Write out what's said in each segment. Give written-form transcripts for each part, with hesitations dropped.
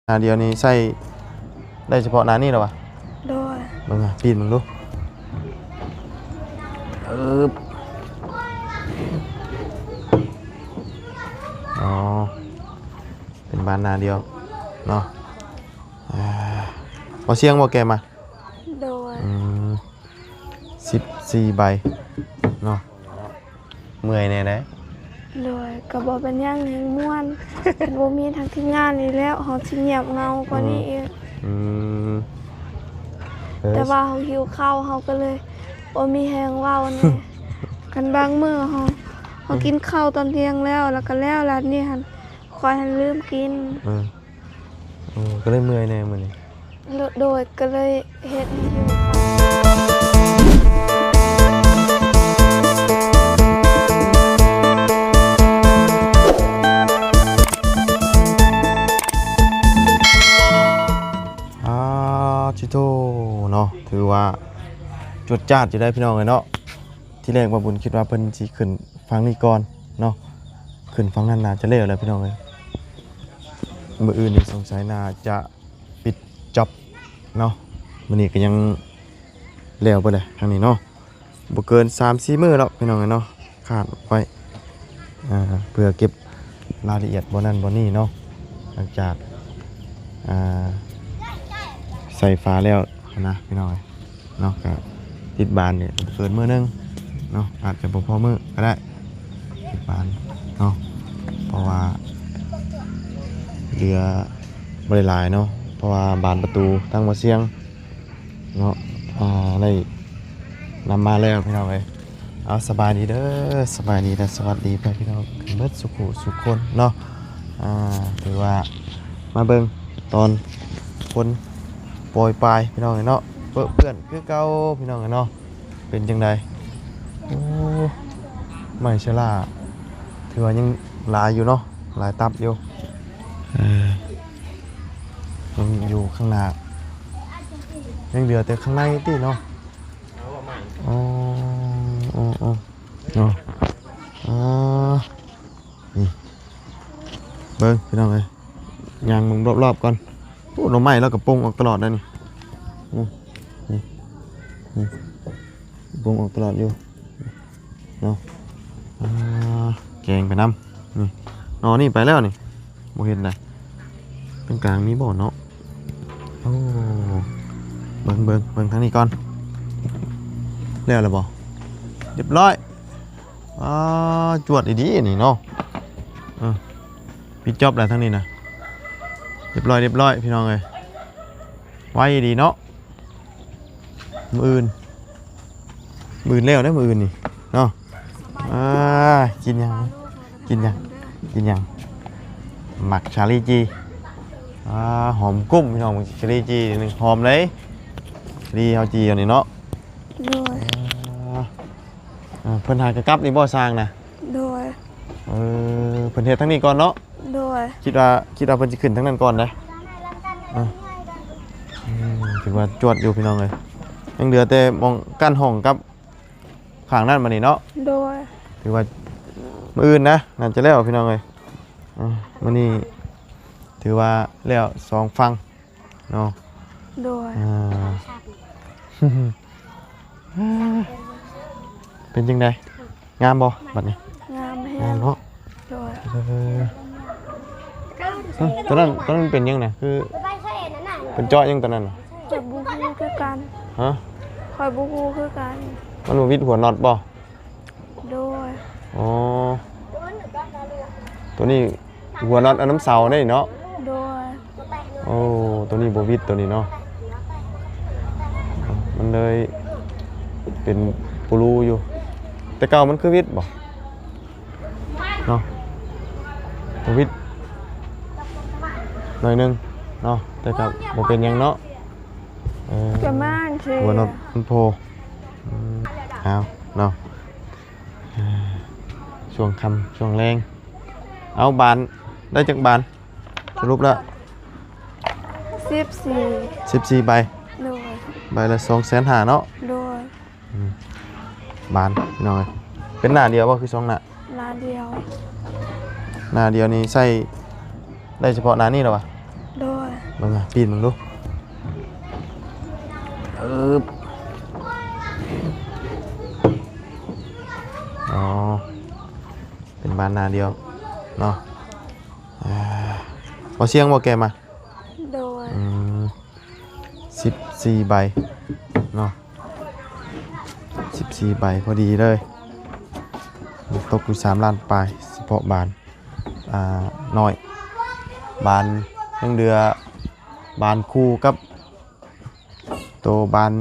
หน้าเดียวนี้ใส่ได้เฉพาะหน้านี้หรอวะโดยมึงอ่ะปีนมึงดูอ๋อเป็นบ้านหน้าเดียวเนาะพอเสียงบ่แกมาโดย14 ใบเนาะเมื่อยแน่ได้โดยก็บ่เป็นอย่างแห่งม่วนบ่มีทางทีมงานนี่แล้วเฮาสิเงียบเงากว่านี้อีกแต่ว่าเฮาหิวข้าวเฮาก็เลยบ่มีแฮงเว้าแน่กันบางมื้อเฮากินข้าวตอนเที่ยงแล้วก็แล้วร้านนี้หั่นคอยหันลืมกินก็เลยเมื่อยแน่มื้อนี้โดยก็เลยเฮ็ดให้หิวชิโตเนาะถือว่าจวดจ้าดอยู่ได้พี่น้องเลยเนาะที่แรกว่าบุญคิดว่าเพิ่นสิขึ้นฟังนี้ก่อนเนาะขึ้นฟังนั้นน่าจะเร็วแล้วพี่น้องเลยมื้ออื่นนี่สงสัยน่าจะปิดจ็อบเนาะมื้อนี้ก็ยังแล้วไปเลยทางนี้เนาะบ่เกิน 3-4 มื้อแล้วพี่น้องเลยเนาะขาดไว้เพื่อเก็บรายละเอียดบ่นั้นบ่นี้เนาะหลังจากใส่ฟ้าแล้วนะพี่น้อยเนาะก็ติดบานเนี่ยเกินมือนึงเนาะอาจจะพอมือก็ได้ติดบานเนาะเพราะว่าเรือบริลายเนาะเพราะว่าบานประตูตั้งมาเสียงเนาะได้นำมาแล้วพี่น้องเลยเอาสบายดีเด้อสบายดีและสวัสดีพี่น้องเบิดสุขสุขคนเนาะถือว่ามาเบิ่งตอนคนปล่อยปลายพี่น้องเนาะเพื่อนคือเก่าพี่น้องเนาะเป็นจังไดโอ้ไม่ใช่ล่ะถือว่ายังหลายอยู่เนาะหลายตับอยู่ยังอยู่ข้างหน้ายังเหลือแต่ข้างในติเนาะอ๋อเนาะนี่เบิ่งพี่น้องเลยยางมึงรอบๆก่อนโอ้หน่อไม้แล้วก็ปรุงออกตลอดเลยนี่ปรุงออกตลอดอยู่เนาะแกงไปน้ำนี่นอนี่ไปแล้วนี่โมเห็นเลยเป็นกลางมีบ่อเนาะโอ้เบิ่งทางนี้ก่อนแล้วบ่เรียบร้อยจวดดีๆนี่เนาะปิดจอบแล้วทางนี้นะเรียบร้อยพี่น้องเลยไว้ดีเนาะมืออื่นแล้วได้มืออื่นนี่เนาะกินยังหมักชาลีจีหอมกุ้งพี่น้องชาลีจีนึงหอมเลยชาลีเฮาจีอันนี้เนาะโดยเพิ่นหากระกับนี่บ่สร้างนะโดยเพิ่นเฮ็ดทั้งนี้ก่อนเนาะโดยคิดว่าเพิ่นสิขึ้นทั้งนั้นก่อนนะถือว่าจวดอยู่พี่น้องเลยยังเหลือแต่มองกั้นห้องกับข้างนั่นมานี่เนาะโดยถือว่ามื้ออื่นนะน่าจะแล้วพี่น้องเลยมื้อนี้ถือว่าแล้ว2ฟังเนาะโดยเป็นจังได๋งามบ่บัดนี้งามแฮงเนาะโดยตอนนั้นเป็นยังไงคือเป็นเจาะยังตอนนั้นจะบูฮูคือกันฮะคอยบูฮูคือกันมันวิดหัวน็อตบ่โดยอ๋อตัวนี้หัวน็อตอันน้ำเสาได้เนาะโดยโอ้ตัวนี้บ่วิดตัวนี้เนาะมันเลยเป็นปูรูอยู่แต่เก่ามันคือวิดบ่เนาะตัววิดหน่อยนึงเนาะแต่กับบ่เป็นยังเนาะประมาณสิหัวน็อตมันโผล่เอาเนาะช่วงค่ำช่วงแรงเอาบานได้จากบานสรุปแล้ว14 ใบโดยใบละ250,000เนาะโดยบานหน่อยเป็นหน้าเดียวบ่คือ2หน้าหน้าเดียวนี่ใส่ได้เฉพาะหน้านี้หรอวะโดย มึงอ่ะปีนมึงดูอ๋อเป็นบ้านนาเดียวเนาะเอาเสียงบ่แกมา โดย 14 ใบเนาะ14 ใบพอดีเลยตกอยู่3 ล้านปลายเฉพาะบานน้อยบานยังเดือบานคู่กับตัวบาน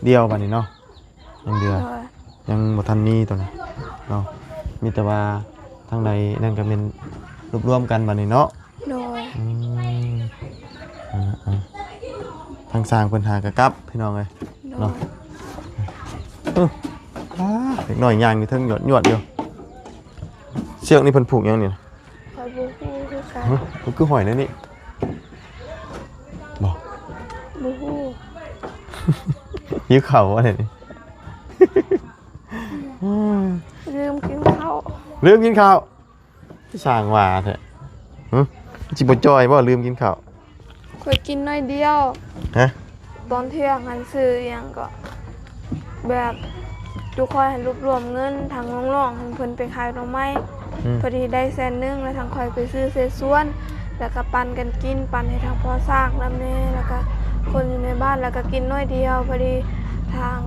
เดียวบานนี้เนาะยังเดือ โดย ยังบ่ทันมีตัวนี้เนาะมีแต่ว่าทางใดนั่นก็เป็นรวมกันบานนี้เนาะ โดย ทางสร้างเพิ่นหากะกับพี่น้องเอ้ย โด เนาะ ย เด็กน้อยย่างนี่เทิงหยอดอยู่เชือกนี่เพิ่นผูกยังนี่นะ คอยบูฮูคือกัน ฮะมันคือหอยนั่นนี่บ่ บูฮู ยิ้วเข่าว่าเนี่ยนี่ ลืมกินข้าว ลืมกินข้าวสร้างว่าแท้หึจิบ่จอยบ่ลืมกินข้าว คอยกินน้อยเดียว ฮะ ตอนเที่ยงหันซื้ออหยังก็แบบทุกคนหันรวบรวมเงินทางน้องๆหันเพิ่นไปขายหน่อไม้ พอดีได้100,000แล้วทางคอยไปซื้อเศษส่วน แล้วก็ปันกันกินปันให้ทางพ่อซากนำแน่แล้วก็คนอยู่ในบ้านแล้วก็กินน้อยเดียวพอดีทาง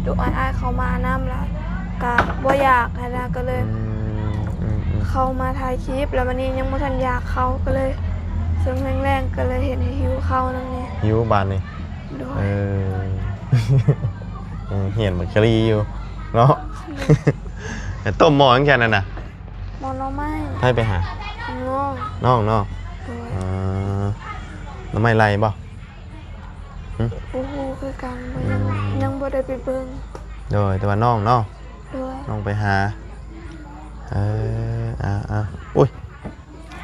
ดุอ้ายๆเขามานำแล้วก็บ่อยากหั้นนะก็เลยเข้ามาถ่ายคลิปแล้ววันนี้ยังบ่ทันอยากเข้าก็เลยซึ่งแรงๆก็เลยเห็นให้หิวข้าวนำแน่ หิวบานนี่ โด เอย เหียนบักกะรีอยู่เนาะ แต่ต้มหม้อจังแค่นั้นน่ะ หมอหน่อไม้ ให้ไปหา น้อง น้องเนาะ โดย น้ำไม่ไรบ่ โอ้โหคือกันบ่ยังบ่ได้ไปเบิ่ง โดยแต่ว่าน้องเนาะ โดย น้องไปหาอุ้ย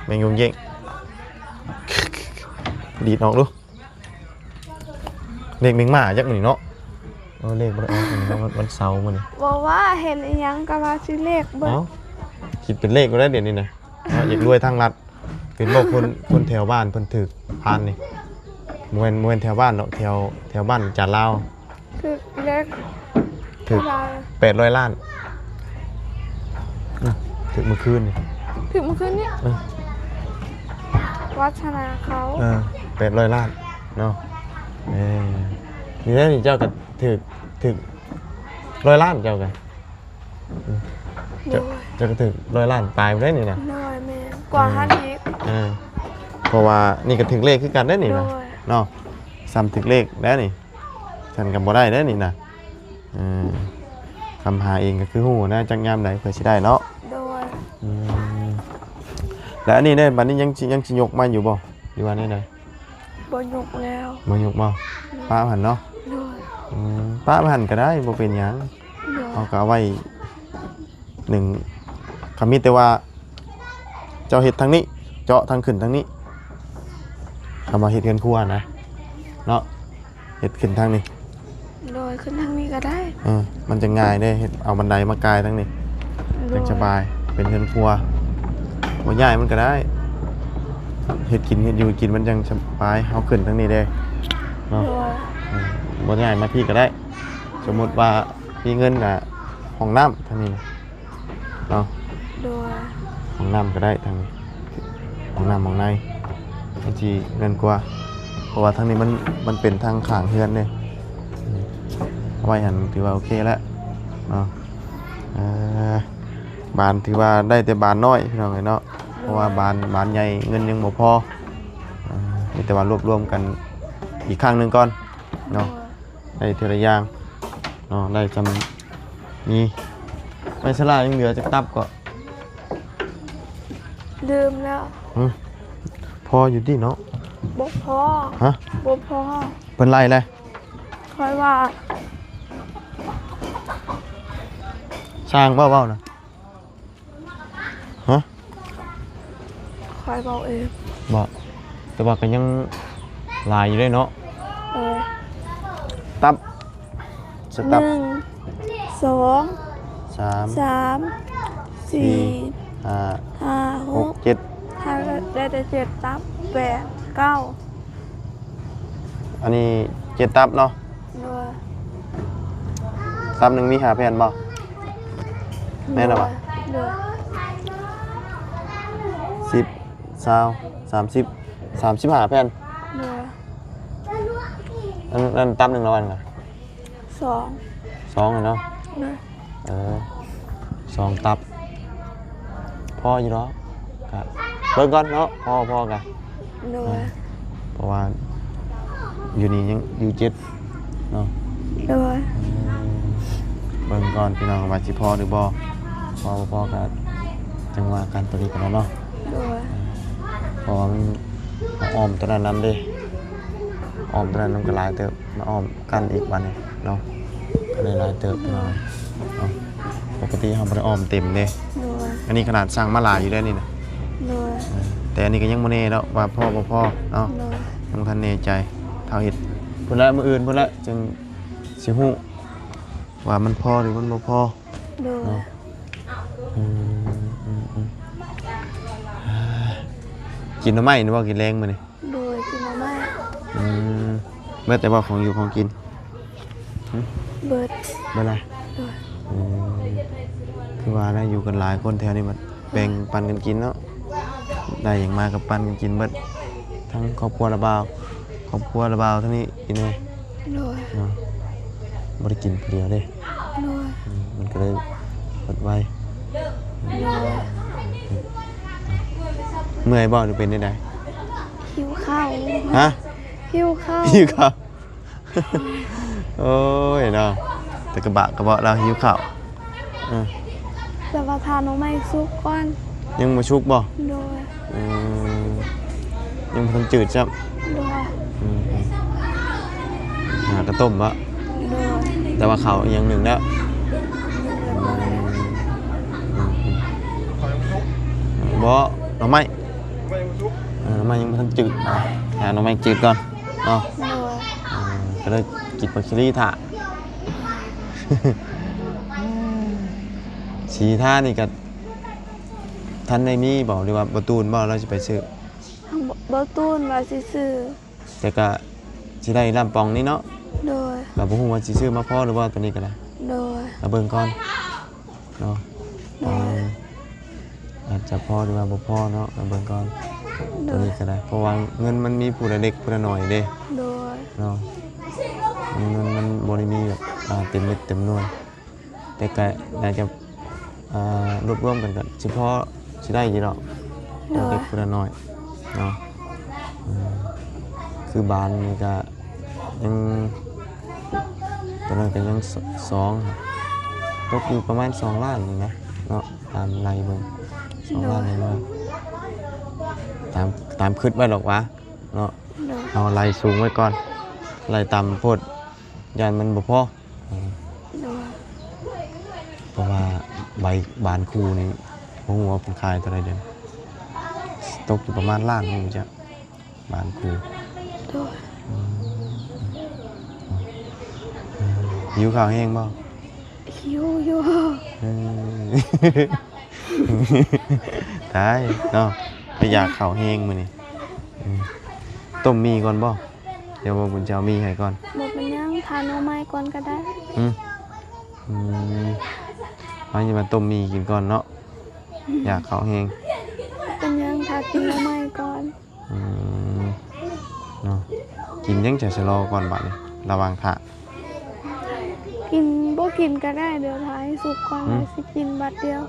แมงยุงเย่งดีดน้องดูเลขแมงหมาจักมื้อนี้เนาะเลขบ่ได้วันเสาร์มื้อนี้ บอกว่าเห็นอีหยังก็ว่าสิเลขเบิ่ง เอ้าคิดเป็นเลขบ่ได้เดี๋ยวนี้นะอยากรวยทางรัฐเป็นบ่คนแถวบ้านเพิ่นถูกผ่านนี่บ่แม่นแถวบ้านเนาะแถวบ้านจานลาว คือเลข ถูก อะไร 800 ล้านถูกเมื่อคืนนี่ ถึงเมื่อคืนนี้วัฒนาเขา 800 ล้านเนาะนี่แหละนี่เจ้าก็ถึก100 ล้านเจ้ากัน โดย เจ้าก็ถึก100 ล้านตายไปได้นี่นะ น้อยแม่กว่าฮันอีก เพราะว่านี่ก็ถึกเลขคือกันได้นี่ โด นะ ย เนาะซ้ำถึกเลขแล้วนี่ฉันก็บ่ได้ได้นี่นะคำหาเองก็คือฮู้นะจักยามใดเพื่อสิได้เนาะ โดย แล้วอันนี้เนี่ยบัดนี้ยังสิยกมาอยู่บ่อยู่ว่านี่ได้ บ่ยกแล้ว บ่ยกบ่ป้าหันเนาะ โดย ป้าหันก็ได้บ่เป็นหยัง โดย เอาก็เอาไว้หนึ่งคำมีแต่ว่าเจ้าเห็ดทางนี้เจาะทางขึ้นทางนี้คำว่าเห็ดเกินครัวนะเนาะเห็ดขึ้นทางนี้ โดยขึ้นทางนี้ก็ได้ มันจะง่ายได้เห็ดเอาบันไดมากายทางนี้ โด จั ย งสบายเป็นเกินครัวบ่ใหญ่มันก็ได้เห็ดกินเห็ดอยู่กินมันจังสบายเอาขึ้นทางนี้ได้เนาะ โดย บ่ใหญ่มาพี่ก็ได้ สมมติว่ามีเงินน่ะห้องน้ำทางนี้เนาะ โดย ห้องน้ำก็ได้ทางนี้ห้องน้ำห้องในบางทีเงินกว่าเพราะว่าทางนี้มันเป็นทางข้างเฮือนเนี่ยเอาไว้หันถือว่าโอเคแล้วเนาะบานถือว่าได้แต่บานน้อยพี่น้องเนาะเพราะว่าบานใหญ่เงินยังบ่พอมีแต่ว่ารวบรวมกันอีกครั้งหนึ่งก่อนเนาะได้ทีละอย่างเนาะได้จำมีไม่สลายังเหลือจะตับก็ ลืมแล้ว พออยู่ดีเนาะ บ่พอ ฮะ บ่พอ เป็นไรเลย ค่อยว่า สร้างเบ้าๆนะฮะ ค่อยเบาเอง บอกแต่ว่าก็ยังลายอยู่ได้เนาะ เออ ตับสตับ 1 2 3 3 4 5 5 6 6 7 5ได้แต่7 8 9 อันนี้7ตับเนาะ โดย ตับหนึงมี5แผ่นบ่ แม่นเหรอวะ โดย 10 20 30 35แผ่น โดย นั่นตับหนึงแล้วอันน่ะ สอง 2เลยเนาะ โดย 2ตับพออยู่เนาะก็เบิ่งก่อนเนาะพอกัน โดย เพราะว่าอยู่นี่ยังอยู่7เนาะ โดย เบิ่งก่อนพี่น้องว่าสิพอหรือบ่พอบ่พอก็จังว่ากันตัวนี้กันเนาะ โดย เพราะว่ามันมาอ้อมตัวนั้นนำเด้อ้อมตัวนั้นนำก็หลายเติบมาอ้อมกันอีกบัดนี้เนาะก็เลยหลายเติบพี่น้องเนาะปกติเฮาบ่ได้อ้อมเต็มเด้ โดย อันนี้ขนาดสร้างมาหลายอยู่ได้นี่นะ โดย แต่อันนี้ก็ยังบ่แน่แล้วว่าพอบ่พอเนาะ โดย ยังทันแน่ใจเท่าเฮ็ดพุ่นละมื้ออื่นพุ่นละจึงสิฮู้ว่ามันพอหรือมันบ่พอ โดย เนาะกินหน่อไม้นี่บ่กินแรงมื้อนี่ โดยกินมาม่า เบิดแต่ว่าของอยู่ของกิน เบิด เบิดอะไร โดย คือว่านะอยู่กันหลายคนแถวนี้มันแบ่งปันกันกินเนาะได้อย่างมากกับปันกันกินเบิดทั้งครอบครัวระบาวครอบครัวระบาวทั้งนี้กินเลย โดย เนาะบ่ได้กินผู้เดียวเด้ โดย มันก็เลยเบิดไว โดย เมื่อยบ่หรือเป็นได้ใด หิวข้าว ฮะ หิวข้าว หิวข้าว โอ้ยเนาะแต่กระบะเราหิวข้าวเออ จะมาทานน้องไม่ซุปก่อน ยังมาชุกบ่ โดย อืมยังบ่ทันจืดจ้ะ โดย หากระต้มบ่ โดย แต่ว่าเขาอีกอย่างหนึ่งแล้วบ่หน่อไม้หน่อไม้ยังบ่ทันจืดหาหน่อไม้จืดก่อนเนาะ โดย ก็เลยกินปลาคิริถ่า สีท่านี่ก็ท่านในมีบอกหรือว่าประตูนบอกเราจะไปซื้อ ทางบอตูนว่าสิซื้อ แต่ก็สิได้ลำปองนี่เนาะ โดย เราบ่ฮู้ว่าสิซื้อมาพอหรือว่าตัวนี้ก็ได้ โดย เราเบิ่งก่อนเนาะ โดย อาจจะพอหรือว่าบ่พอเนาะเราเบิ่งก่อน โด ตัวย นี้ก็ได้เพราะว่าเงินมันมีผู้ละเล็กผู้ละน้อยเด้ โดย เนาะเงินมันบ่ได้มีแบบเต็มเม็ดเต็มหน่วยแต่ก็น่าจะรวบรวมกันก็สิพอสิได้อยู่ดอก โด ผู้ละ ย เล็กผู้ละน้อยเนาะคือบานนี่ก็ยังตอนนั้นก็ยัง2ครับตกอยู่ประมาณ2ล้านนี่นะเนาะตามไล่เบิ่ง2ล้านนี่ว่าตามคิดไว้ดอกวะเนาะ โดย เอาไล่สูงไว้ก่อนไล่ต่ำโพดยานมันบ่พอ โดย เพราะว่าใบบานคูนี่ผมว่าเป็นขายเท่าไรเดือนตกอยู่ประมาณล้านนึงจ้ะบานคู โดย หิวข้าวแห้งบ่ หิวอยู่ เออ ตายเนาะไปอยากข้าวแห้งมื้อนี้ต้มมีก่อนบ่เดี๋ยวว่าบุญจะเอามีให้ก่อน บอกเป็นยังทานน้องไม้ก่อนก็ได้ เอาอย่ามาต้มมีกินก่อนเนาะอยากข้าวแห้ง เป็นยังทากินน้องไม้ก่อน เนาะกินยังจะชะลอก่อนบัดนี้ระวังทะ กินบ่กินก็ได้เดี๋ยวทาให้สุกก่อนแล้วสิกินบัดเดียว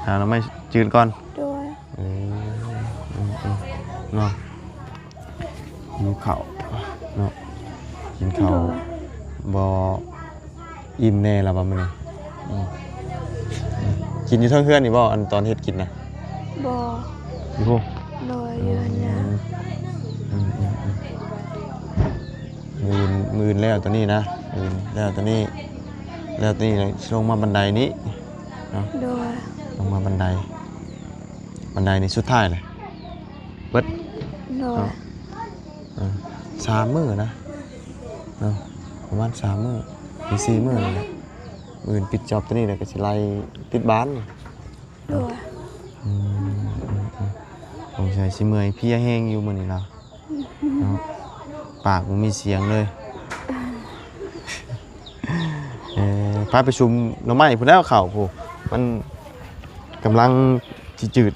หาเราไม่จืดก่อน โดย เนาะกินข้าวเนาะกินข้าวบ่อิ่มแน่ละบ่มื้อนี้กินอยู่เทั้งเฮือนนี่บ่อันตอนเฮ็ดกินน่ะ บ่ อยู่พวก โดยเยือนยา มือแล้วตัวนี้นะมือแล้วตัวนี้แล้วตัวนี้เลยลงมาบันไดนี้เนาะ โดย ลงมาบันไดนี่สุดท้ายเลยเบิด โดย เนาะ3 มื้อนะเนาะประมาณ3 มื้อหรือ4 มื้อนี่แหละมื้ออื่นปิดจอบตัวนี้แล้วก็สิไล่ติดบ้านนี่ โดย ผมใช้สิเมื่อยเพลียแห้งอยู่มื้อนี้เนาะ ปากมันมีเสียงเลยพาไปชุมหน่อไม้พุ่นแล้วเข่าผู้มันกำลังสิจืด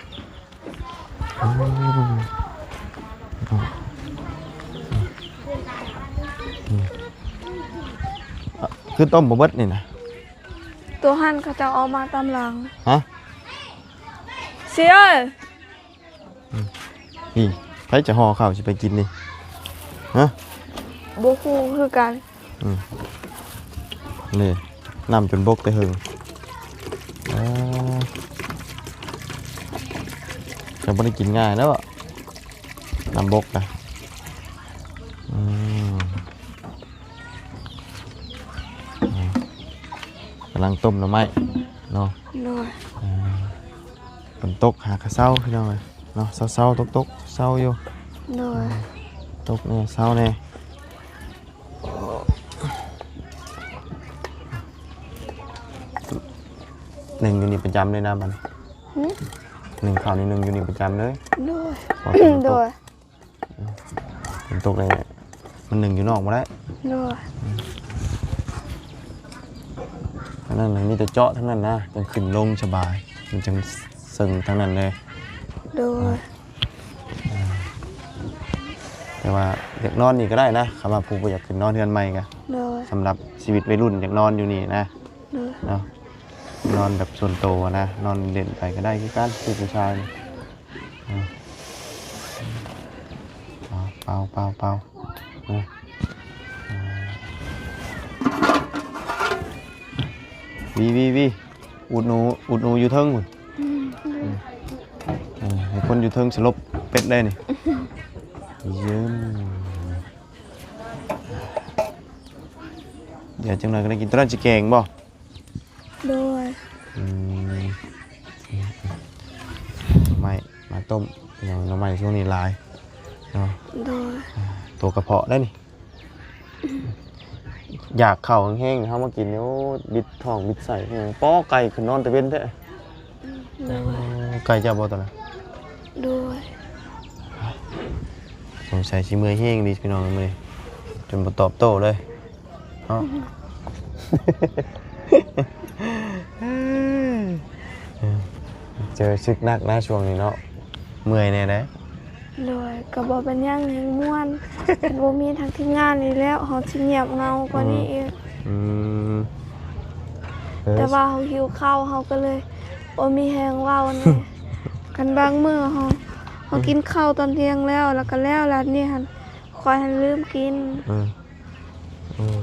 คือต้มบ่เบิดนี่นะ ตัวหั่นเขาจะเอามาตามหลัง ฮะ เสีย นี่ใครจะห่อข้าวสิไปกินนี่ฮะ บ่ฮู้คือกัน นี่น้ำจนบกไปหึงจะไม่ได้กินง่ายแล้วอะน้ำบกนะกำลังต้มหน่อไม้เนาะ โดย ฝนตกหากระเซ้าพี่น้องเลยเนาะเศร้าตกเศร้าอยู่ โดย ตกเนี่ยเศร้าเนี่ยหนึ่งอยู่นี่ประจำเลยนะมันหนึ่งข่าวนี้หนึ่งอยู่นี่ประจำเลย โดย พอฝน โด ตก ย ฝนตกเลยมันหนึ่งอยู่นอกมาได้ โดย ทั้งนั้นเลยมีแต่เจาะทั้งนั้นนะจังขึ้นลงสบายมันจังซึ่งทั้งนั้นเลย โดย แต่ว่าอยากนอนนี่ก็ได้นะคำว่าผู้บ่อยากขึ้นนอนเทือนใหม่กัน โดย สำหรับชีวิตวัยรุ่นอยากนอนอยู่นี่นะ โดย เนาะนอนแบบส่วนโตวนะนอนเล่นไปก็ได้คือการผู้ชายนี่เปล่าวีอุดหนูอยู่เทิงหุ่นให้คนอยู่เทิงสลบเป็ดได้นี่เยิ้มเดี๋ยวจังเลยก็ได้กินตอนนั้นจะแกงบ่ โดย ไม่มาต้มอย่างน้ำใหม่ช่วงนี้ลายเนาะ โดย ตัวกระเพาะได้นี่อยากเข่าแห้งๆเขามากินเนี่ยบิดท้องบิดใส่ป้อไก่ขึ้นนอนแต่เว้นแท้ โดย ไก่เจ้าบ่ตัวน่ะ โดย สงสัยชิมือแห้งดีพี่น้องมือจนบ่ตอบโต้เลยเนาะ เจอชึกนักนะช่วงนี้เนาะเมื่อยแน่เด้ โดยก็บ่เป็นหยังแห่งม่วนเป็นบ่มีทางทีมงานนี่แล้วเฮาสิเงียบเหงากว่านี้อีก แต่ว่าเฮาหิวข้าวเฮาก็เลยบ่มีแฮงเว้าแน่กันบางมื้อเฮากินข้าวตอนเที่ยงแล้วก็แล้วนี่หั่นคอยหันลืมกิน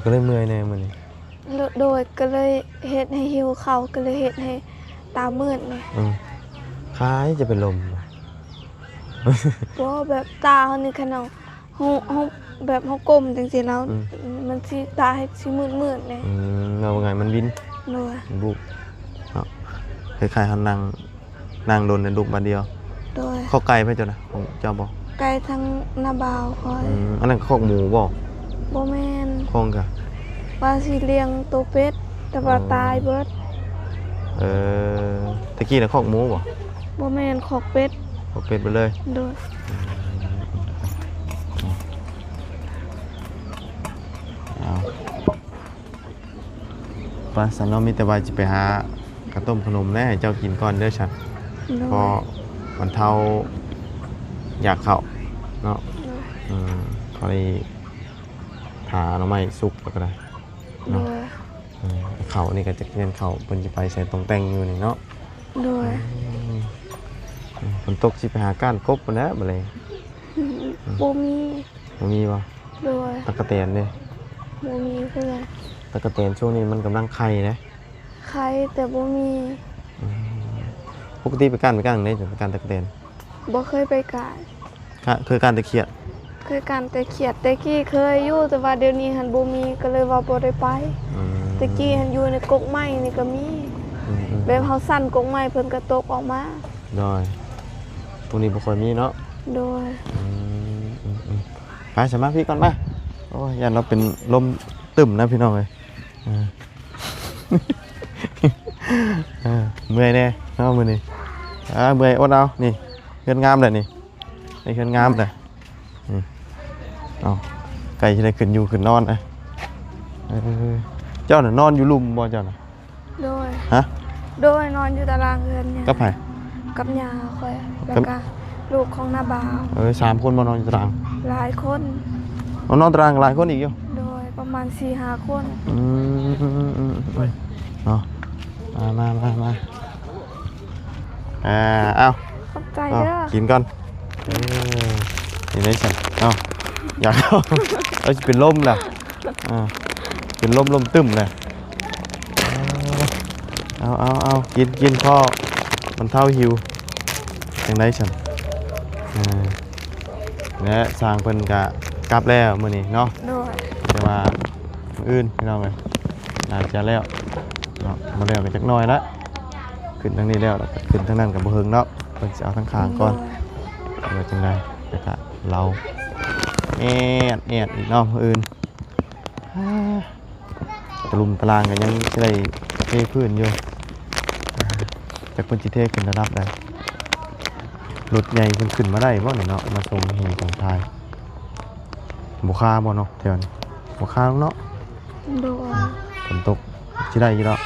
ก็เลยเมื่อยแน่มื้อนี้ โดยก็เลยเฮ็ดให้หิวข้าวก็เลยเฮ็ดให้ตามืดนี่ คล้ายจะเป็นลม เพราะแบบตาเฮานี่คันเฮาแบบเฮาก้มจังซี่แล้วมันสิตาให้สิมืดๆนี่ เงาไงมันวิน โดย บุกคล้ายๆเขานั่งโดนในลูกมาเดียว โดย ข้อไก่ไปจ้ะนะของเจ้าบอก ไกลทางนาบาวคอย อันนั้นข้อหมูบอก บ่แม่น ข้องกะ ว่าสิเลี้ยงตัวเป็ดแต่ว่าตายเบิด ตะกี้นะข้อหมูบอก บ่แม่นขอกเป็ด ข้อเป็ดไปเลย โดย เอาปลาสันเรามีแต่ว่าจะไปหากระต้มขนมแน่ให้เจ้ากินก่อนเด้อฉัน โด พอย วันเท่าอยากเข้าเนาะเขาได้หาหน่อไม้สุกแล้วก็ได้ โดย เขานี่ก็จะเรียนเขาเป็นจะไปใส่ตรงแต่งอยู่นี่เนาะ โดย ฝนตกสิไปหาก้านกบมาแล้วมาเลย บ่มี มันมีวะ โดย ตะกะแตนเนี่ย บ่มีเพื่อน ตะกะแตนช่วงนี้มันกำลังไข่นะ ใครแต่บ่มี ปกติไปก้านเนี่ยจะไปก้านตะกะแตน บ่เคยไปกาย เคยก้านตะเคียน เคยกันแต่เขียดแต่กี้เคยอยู่แต่ว่าเดี๋ยวนี้หันบ่มีก็เลยว่าบ่ได้ไปแต่กี้หันอยู่ในกกไม้นี่ก็มีแบบเฮาสั่นกกไม้เพิ่นก็ตกออกมา ดอยพวกนี้บ่ค่อยมีเนาะ โดย ไปสมาพี่ก่อนมาโอ้ยยันเราเป็นลมตึมนะพี่น้องเลยเมื่อยแน่เอามือนี่เมื่อยอดเอานี่เฮือนงามเลยนี่ไอ้เฮือนงามเลยเอา ไก่จะได้ขึ้นอยู่ขึ้นนอนนะเจ้าน่ะนอนอยู่ลุมบ่เจ้าน่ะ โดย ฮะ โดยนอนอยู่ตารางเรือนเนี่ย กับไผ กับยาคอยแล้วก็ลูกของนาบ่าว 3 คนมานอนอยู่ตาราง หลายคน นอนตารางหลายคนอีกอยู่ โดยประมาณ 4-5 คน เนาะมาเอา ขอบใจ เอา เด้อ กินก่อนนี่ได้สั่นเอาอยากเอาเอาจะเป็นลมล่ะเป็นลมตึ้มเลยเอากินพ่อมันเท่าหิวยังได้สั่นและสร้างเพิ่นกะกลับแล้วมื้อนี้เนาะ โดย แต่ว่ามื้ออื่นพี่น้องเอ้ยน่าจะแล้วเนาะบ่แล้วก็จักหน่อยละขึ้นทางนี้แล้วก็ขึ้นทางนั้นก็บ่เฮิงเนาะเพิ่นสิเอาทางข้างก่อนเดี๋ยวจังได๋แล้วก็เราแอดอีกเนาะมื้ออื่นตะลุมตารางก็ยังสิได้เทพื้นอยู่จักเพิ่นสิเทขึ้นระดับใดรถใหญ่เพิ่นขึ้นมาได้บ่เนี่ยเนาะมาส่งให้ของทายบ่ค่าบ่เนาะแถวนี้บ่ค่าเนาะ โดย ฝนตกสิได้อยู่เนาะ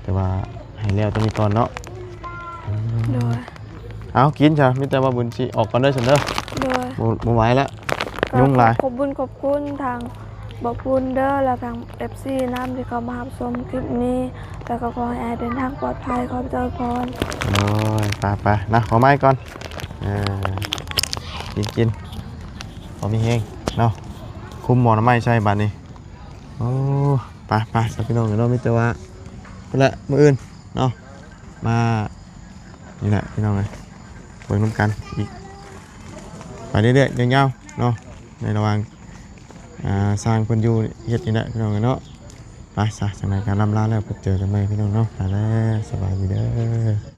แต่ว่าให้แล้วต้องมีตอนเนาะ โดย เอากินจ้ะมีแต่ว่าบุญสิออกก่อนเด้อซั่นเด้อ โดย บ่ไหวแล้วยุ่งหลาย ขอบคุณทางบอกคุณเด้อและทาง FC น้ำที่เขามารับชมคลิปนี้แต่ก็ขอให้เดินทางปลอดภัยขอเจ้าพร โอ้ยไปนะขอไม้ก่อนกินพอมีแฮงเนาะคุมหมอน้ำไม้ใช่บัดนี้โอ้ไปสักพี่น้องเนาะมีแต่ว่าพุ่นละมื้ออื่นเนาะมานี่แหละพี่น้องเอ้ยเบิ่งนํกันอีกไปเรื่อยๆยาวๆเนาะในระหว่างสร้างเพิ่นอยู่เฮ็ดนี่แหละพี่น้องเนาะไปซะจังได๋ก็ลำลาแล้วไปเจอกันใหม่พี่น้องเนาะไปแล้วสบายดีเด้อ